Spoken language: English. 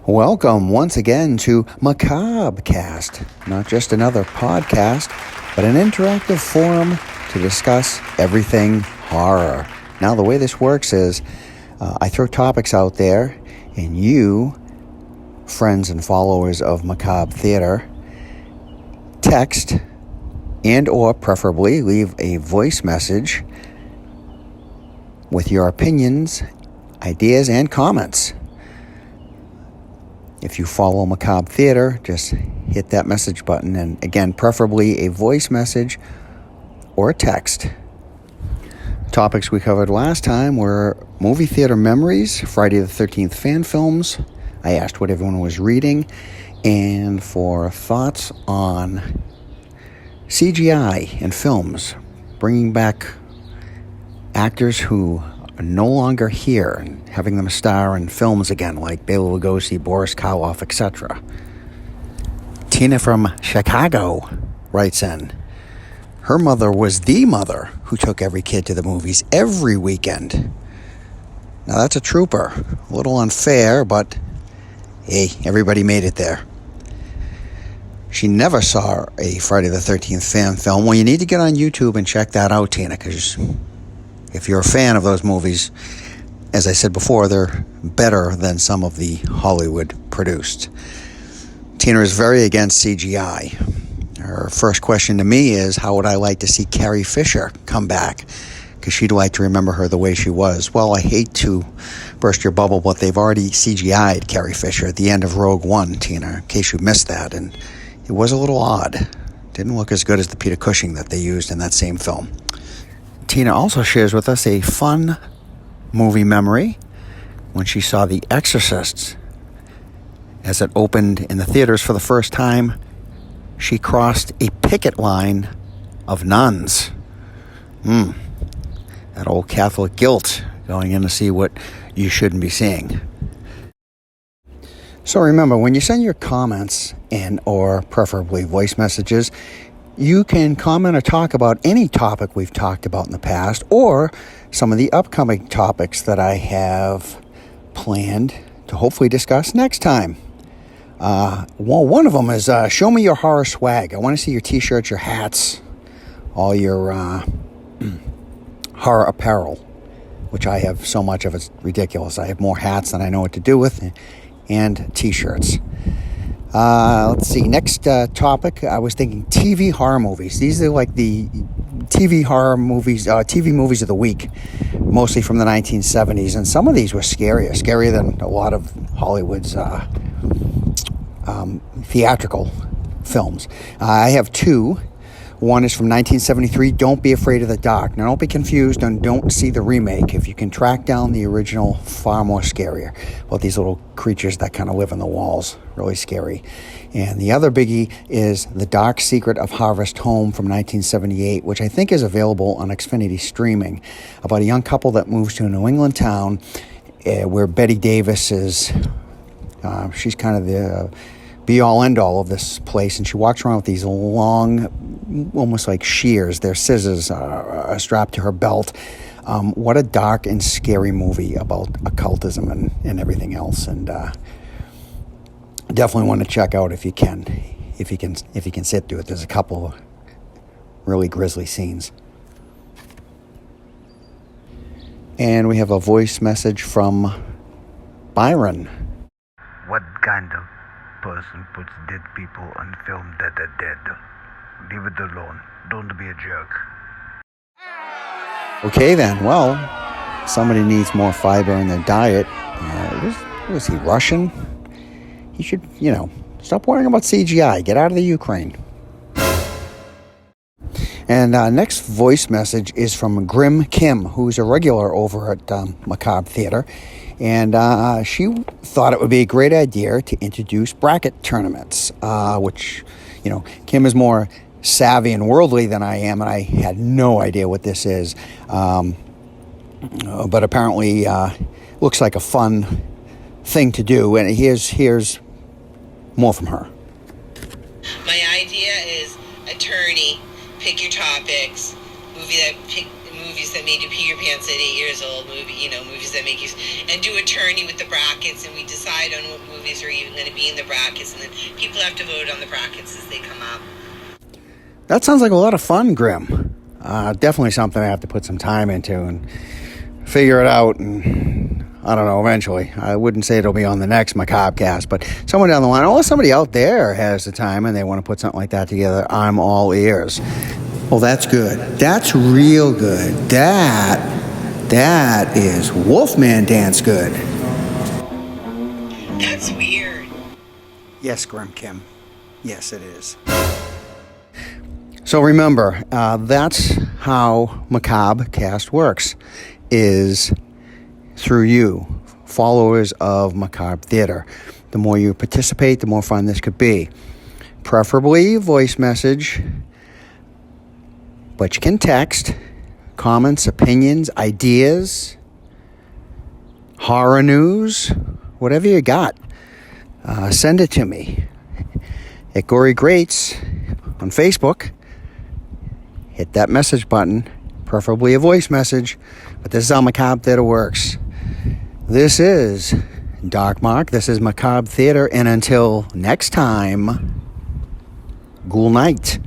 Welcome once again to Macabre Cast, not just another podcast, but an interactive forum to discuss everything horror. Now, the way this works is I throw topics out there, and you, friends and followers of Macabre Theater, text and or preferably leave a voice message with your opinions, ideas, and comments. If you follow Macabre Theater, just hit that message button, and again, preferably a voice message or a text. Topics we covered last time were movie theater memories, Friday the 13th fan films. I asked what everyone was reading, and for thoughts on CGI in films, bringing back actors who are no longer here and having them star in films again, like Bela Lugosi, Boris Karloff, etc. Tina from Chicago writes in, her mother was the mother who took every kid to the movies every weekend. Now that's a trooper. A little unfair, but hey, everybody made it there. She never saw a Friday the 13th fan film. Well, you need to get on YouTube and check that out, Tina, because if you're a fan of those movies, as I said before, they're better than some of the Hollywood produced. Tina is very against CGI. Her first question to me is, how would I like to see Carrie Fisher come back? Because she'd like to remember her the way she was. Well, I hate to burst your bubble, but they've already CGI'd Carrie Fisher at the end of Rogue One, Tina, in case you missed that. And it was a little odd. Didn't look as good as the Peter Cushing that they used in that same film. Tina also shares with us a fun movie memory when she saw The Exorcist. As it opened in the theaters for the first time, she crossed a picket line of nuns. That old Catholic guilt, going in to see what you shouldn't be seeing. So remember, when you send your comments and or preferably voice messages, you can comment or talk about any topic we've talked about in the past, or some of the upcoming topics that I have planned to hopefully discuss next time. Well, one of them is show me your horror swag. I want to see your t-shirts, your hats, all your horror apparel, which I have so much of. It's ridiculous. I have more hats than I know what to do with, and t-shirts. Let's see. Next topic, I was thinking TV horror movies. These are like the TV horror movies, TV movies of the week, mostly from the 1970s. And some of these were scarier than a lot of Hollywood's theatrical films. I have two. One is from 1973, Don't Be Afraid of the Dark. Now, don't be confused and don't see the remake. If you can track down the original, far more scarier. About these little creatures that kind of live in the walls. Really scary. And the other biggie is The Dark Secret of Harvest Home from 1978, which I think is available on Xfinity streaming. About a young couple that moves to a New England town where Betty Davis is, she's kind of the be-all, end-all of this place, and she walks around with these long, almost like shears. They're scissors strapped to her belt. What a dark and scary movie about occultism and everything else, and definitely want to check out if you can sit through it. There's a couple really grisly scenes. And we have a voice message from Byron. What kind of person puts dead people on film that are dead? Leave it alone. Don't be a jerk. Okay then, well, somebody needs more fiber in their diet. Was he Russian? He should, stop worrying about CGI. Get out of the Ukraine. And next voice message is from Grim Kim, who's a regular over at Macabre Theater. And she thought it would be a great idea to introduce bracket tournaments, which, Kim is more savvy and worldly than I am, and I had no idea what this is. But apparently looks like a fun thing to do. And here's more from her. My idea is attorney pick your topics, movies that made you pee your pants at 8 years old, movies that make you, and do a tourney with the brackets, and we decide on what movies are even going to be in the brackets, and then people have to vote on the brackets as they come up. That sounds like a lot of fun, Grim. Definitely something I have to put some time into and figure it out, and I don't know, eventually. I wouldn't say it'll be on the next Macabre cast, but someone down the line, or somebody out there has the time and they want to put something like that together, I'm all ears. Well, that's good. That's real good. That is Wolfman dance good. That's weird. Yes, Grim Kim. Yes, it is. So remember, that's how Macabre cast works, is through you, followers of Macabre Theater. The more you participate, the more fun this could be. Preferably voice message, but you can text comments, opinions, ideas, horror news, whatever you got. Send it to me at Gory Greats on Facebook. Hit that message button, preferably a voice message. But this is how Macabre Theater works. This is Dark Mark. This is Macabre Theater. And until next time, ghoul night.